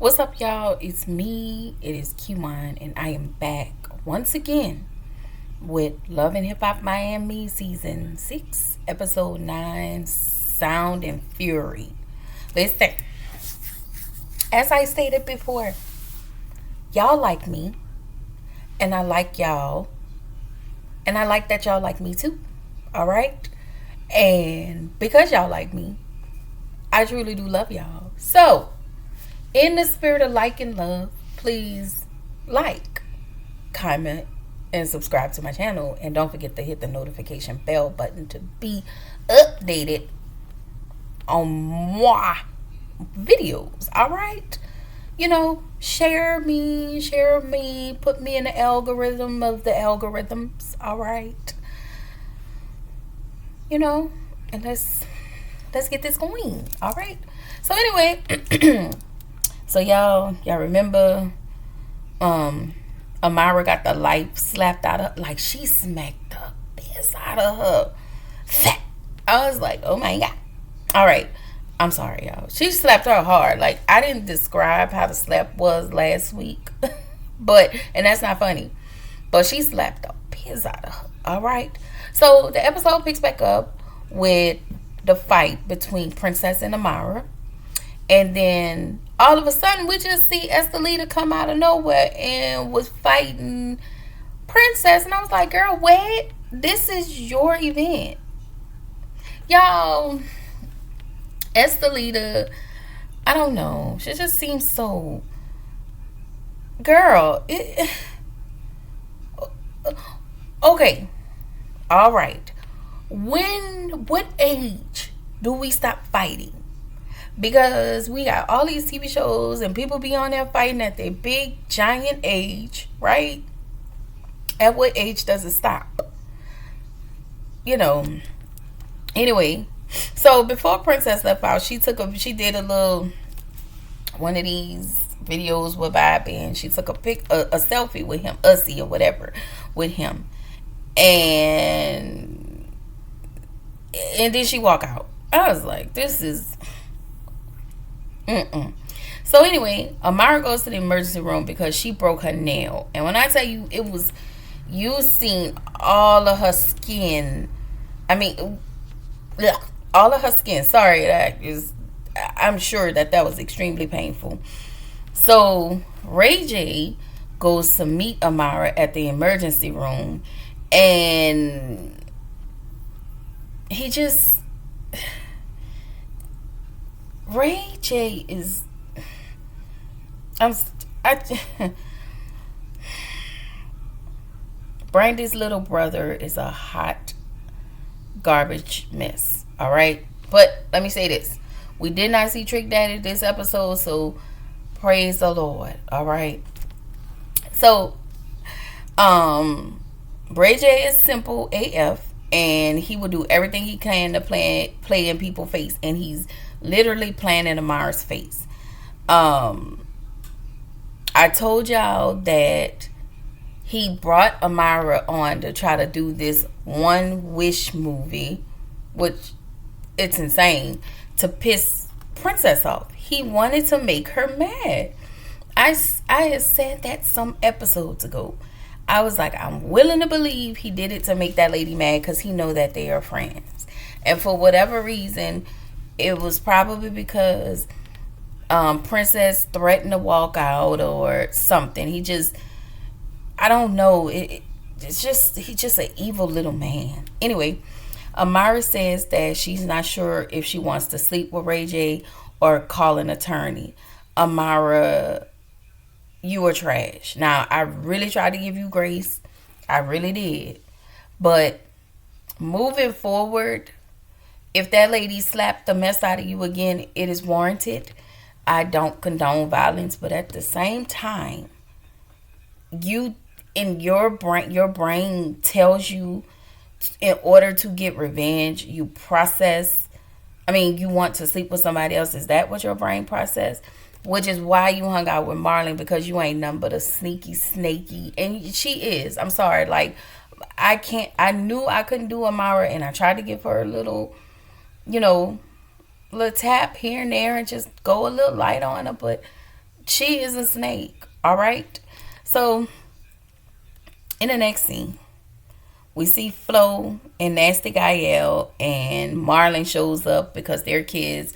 What's up, y'all? It's me. It is Q1, and I am back once again with Love and Hip Hop Miami Season 6, Episode 9, Sound and Fury. Listen, as I stated before, y'all like me, and I like y'all, and I like that y'all like me too. Alright? And because y'all like me, I truly do love y'all. So, in the spirit of like and love, please like, comment, and subscribe to my channel. And don't forget to hit the notification bell button to be updated on more videos. All right? Share me, put me in the algorithm of the algorithms. All right? You know, and let's get this going. All right? So anyway, so y'all remember Amara got the life slapped out of, like, she smacked the piss out of her. I was like, oh my god. All right, I'm sorry, y'all. She slapped her hard. Like, I didn't describe how the slap was last week, and that's not funny. But she slapped the piss out of her. All right. So the episode picks back up with the fight between Princess and Amara. And then all of a sudden, we just see Estelita come out of nowhere and was fighting Princess. And I was like, girl, what? This is your event. Y'all, Estelita, I don't know. She just seems so... Girl, okay. All right. What age do we stop fighting? Because we got all these TV shows and people be on there fighting at their big giant age, right? At what age does it stop? Anyway, so before Princess left out, she did a little one of these videos with Bobby, and she took a selfie with him, Ussy or whatever, with him, and then she walk out. I was like, this is. So anyway, Amara goes to the emergency room because she broke her nail. And when I tell you, you seen all of her skin. I mean, all of her skin. Sorry, I'm sure that was extremely painful. So Ray J goes to meet Amara at the emergency room, and he just... Ray J is... Brandy's little brother is a hot garbage mess. All right? But let me say this. We did not see Trick Daddy this episode, so praise the Lord. All right? So, Ray J is simple AF, and he will do everything he can to play in people's face, and he's literally playing in Amara's face. I told y'all that he brought Amara on to try to do this One Wish movie, which it's insane, to piss Princess off. He wanted to make her mad. I had said that some episodes ago. I was like, I'm willing to believe he did it to make that lady mad because he know that they are friends. And for whatever reason, it was probably because Princess threatened to walk out or something. I don't know. He's just an evil little man. Anyway, Amara says that she's not sure if she wants to sleep with Ray J or call an attorney. Amara, you are trash. Now, I really tried to give you grace. I really did. But moving forward, if that lady slapped the mess out of you again, it is warranted. I don't condone violence, but at the same time, your brain tells you, in order to get revenge, you want to sleep with somebody else. Is that what your brain process? Which is why you hung out with Marlon, because you ain't nothing but a sneaky snaky, and she is. I'm sorry, like, I knew I couldn't do Amara, and I tried to give her a little little tap here and there and just go a little light on her, but She is a snake. All right. So in the next scene, we see Flo and Nasty Gael, and Marlon shows up because their kids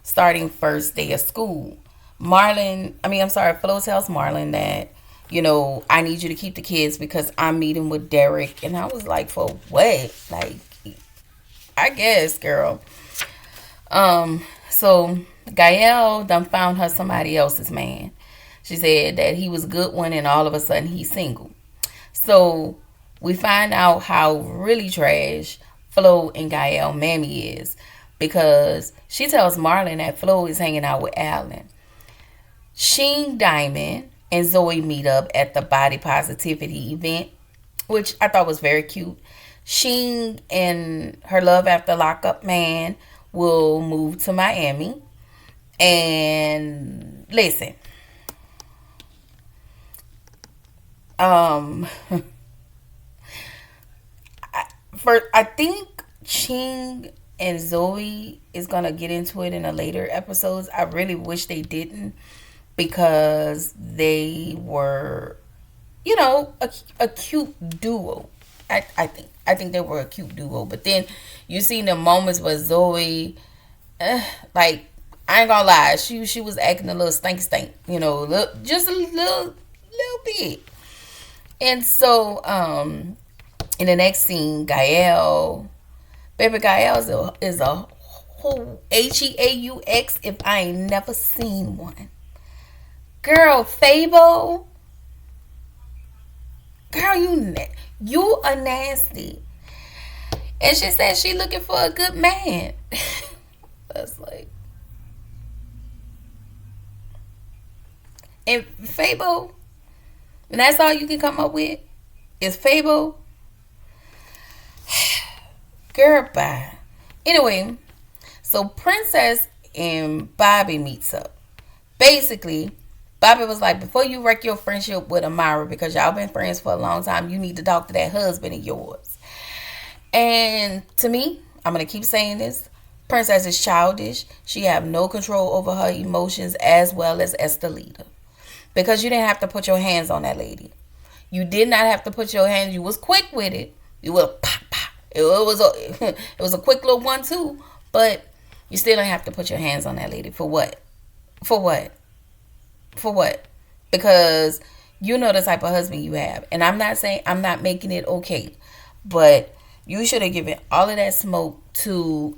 starting first day of school. Flo tells Marlon that, I need you to keep the kids because I'm meeting with Derek. And I was like, for what? Like, I guess, girl. So Gael done found her somebody else's man. She said that he was a good one and all of a sudden he's single. So we find out how really trash Flo and Gael mammy is because she tells Marlon that Flo is hanging out with Alan. Sheen Diamond and Zoe meet up at the body positivity event, which I thought was very cute. Sheen and her love after lockup man will move to Miami. And listen, I think Ching and Zoe is gonna get into it in a later episodes. I really wish they didn't because they were, a cute duo. I think they were a cute duo. But then you see the moments where Zoe, like, I ain't gonna lie, she was acting a little stink, just a little bit. And so, in the next scene, baby Gael is a whole Heaux if I ain't never seen one. Girl, Fable, girl, you are nasty. And she said she looking for a good man. That's like, and Fable, and that's all you can come up with is Fable. Girl, bye. Anyway, so Princess and Bobby meets up. Basically, Bobby was like, before you wreck your friendship with Amara, because y'all been friends for a long time, you need to talk to that husband of yours. And to me, I'm going to keep saying this, Princess is childish. She have no control over her emotions as well as Estelita. Because you didn't have to put your hands on that lady. You did not have to put your hands. You was quick with it. You were pop, pop. It was a quick little 1-2. But you still don't have to put your hands on that lady. For what? For what? For what? Because you know the type of husband you have. And I'm not making it okay. But you should have given all of that smoke to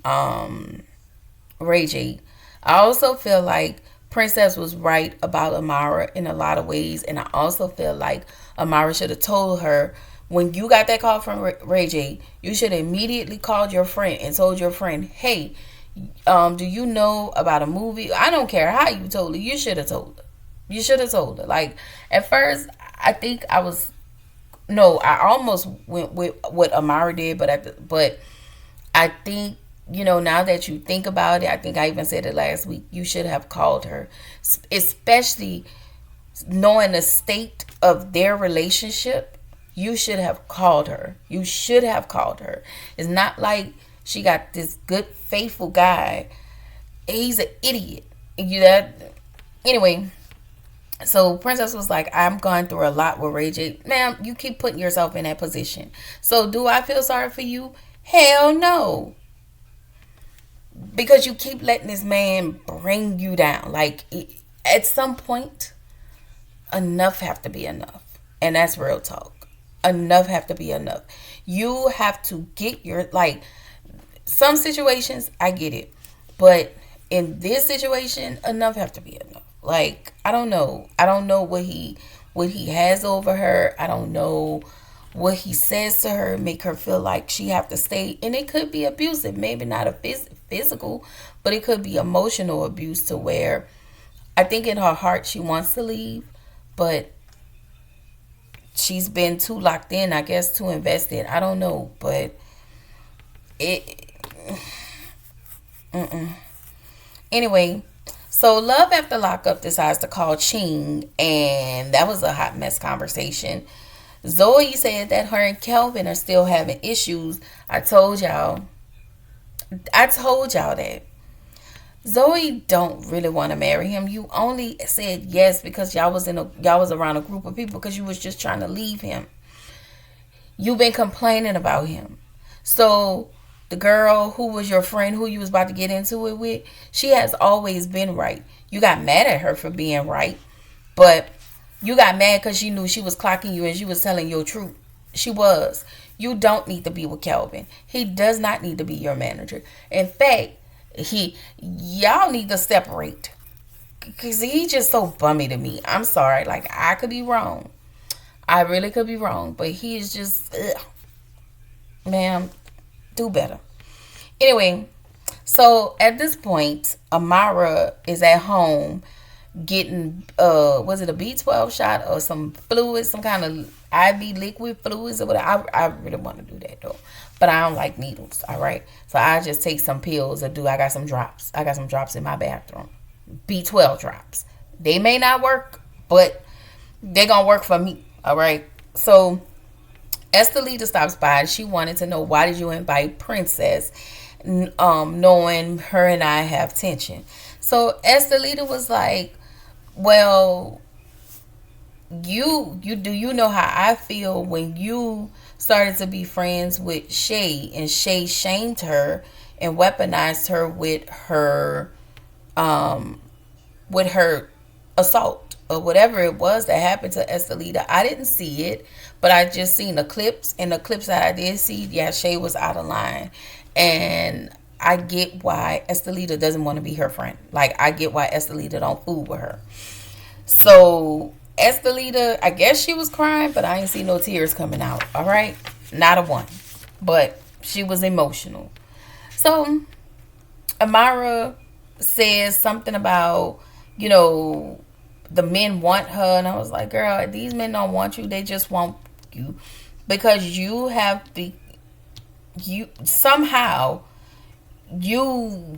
Ray J. I also feel like Princess was right about Amara in a lot of ways. And I also feel like Amara should have told her, when you got that call from Ray J, you should have immediately called your friend and told your friend, hey, do you know about a movie? I don't care how you told her. You should have told her. You should have told her. Like, at first, I think I almost went with what Amara did, but I think, now that you think about it, I think I even said it last week, you should have called her, especially knowing the state of their relationship. You should have called her. You should have called her. It's not like she got this good, faithful guy. He's an idiot. Anyway, so Princess was like, I'm going through a lot with Ray J. Ma'am, you keep putting yourself in that position. So do I feel sorry for you? Hell no. Because you keep letting this man bring you down. Like, at some point, enough have to be enough. And that's real talk. Enough have to be enough. You have to get some situations, I get it. But in this situation, enough have to be enough. Like, I don't know. I don't know what he has over her. I don't know what he says to her, make her feel like she have to stay. And it could be abusive. Maybe not a physical, but it could be emotional abuse to where I think in her heart she wants to leave, but she's been too locked in, I guess, too invested. I don't know, but anyway, so Love After Lockup decides to call Ching, and that was a hot mess conversation. Zoe said that her and Kelvin are still having issues. I told y'all that. Zoe don't really want to marry him. You only said yes because y'all was around a group of people because you was just trying to leave him. You've been complaining about him. So the girl who was your friend who you was about to get into it with, she has always been right. You got mad at her for being right, but you got mad because she knew she was clocking you and she was telling your truth. She was. You don't need to be with Kelvin. He does not need to be your manager. In fact, y'all need to separate because he's just so bummy to me. I'm sorry. Like, I could be wrong. I really could be wrong, but he is just, ugh. Ma'am, do better. Anyway, so at this point, Amara is at home getting, was it a B12 shot or some fluid, some kind of IV liquid fluids or whatever. I really want to do that though, but I don't like needles. All right, so I just take some pills or I got some drops. I got some drops in my bathroom, B12 drops. They may not work, but they gonna work for me. All right, so Estelita stops by. She wanted to know, why did you invite Princess, knowing her and I have tension. So Estelita was like, well, you know how I feel when you started to be friends with Shay, and Shay shamed her and weaponized her with her assault or whatever it was that happened to Estelita. I didn't see it, but I just seen the clips, and the clips that I did see, yeah, Shay was out of line. And I get why Estelita doesn't want to be her friend. Like, I get why Estelita don't fool with her. So Estelita, I guess she was crying, but I ain't see no tears coming out. All right, not a one, but she was emotional. So Amara says something about, the men want her, and I was like, girl, these men don't want you. They just want you because you have somehow you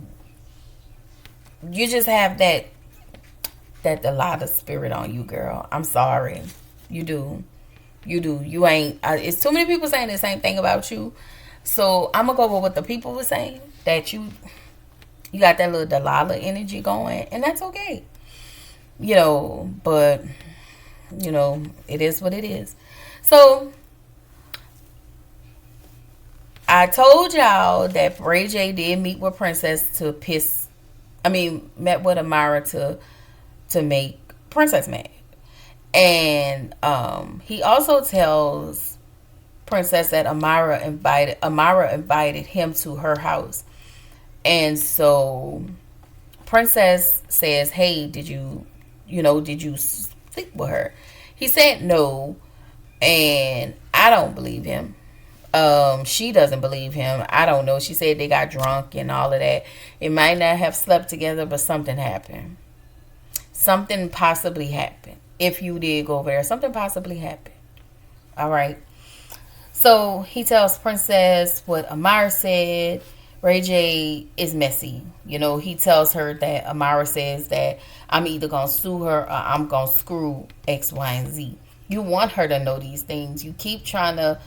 just have that Delilah spirit on you, girl. I'm sorry. You do. You ain't. It's too many people saying the same thing about you. So I'm gonna go with what the people were saying, that you got that little Delilah energy going, and that's okay. But it is what it is. So I told y'all that Ray J did meet with Princess met with Amara to make Princess mad. And he also tells Princess that Amara invited him to her house. And so Princess says, hey, did you sleep with her? He said no, and I don't believe him. She doesn't believe him. I don't know. She said they got drunk and all of that. It might not have slept together, but something happened. Something possibly happened. If you did go over there, something possibly happened. All right. So he tells Princess what Amara said. Ray J is messy. He tells her that Amara says that I'm either going to sue her or I'm going to screw X, Y, and Z. You want her to know these things. You keep trying to.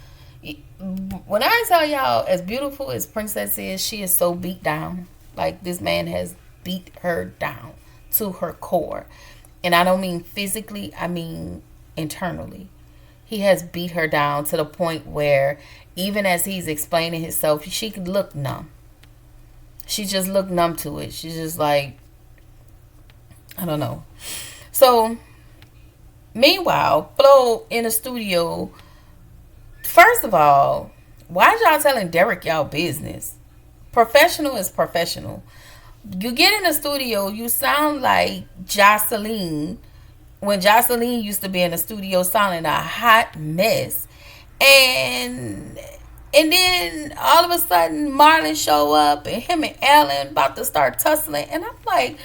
When I tell y'all, as beautiful as Princess is, she is so beat down. Like, this man has beat her down to her core. And I don't mean physically, I mean internally. He has beat her down to the point where even as he's explaining himself, she could look numb. She just looked numb to it. She's just like, I don't know. So, meanwhile, Flo in the studio. First of all, why y'all telling Derek y'all business? Professional is professional. You get in the studio, you sound like Jocelyn. When Jocelyn used to be in the studio sounding a hot mess. And then all of a sudden Marlon show up and him and Ellen about to start tussling. And I'm like,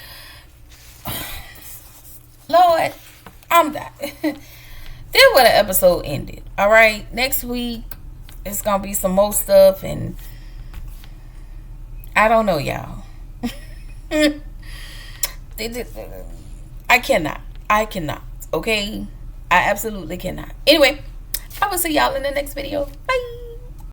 Lord, I'm done. Then where the episode ended. All right, next week it's gonna be some more stuff, and I don't know, y'all. I cannot. Okay, I absolutely cannot. Anyway, I will see y'all in the next video. Bye.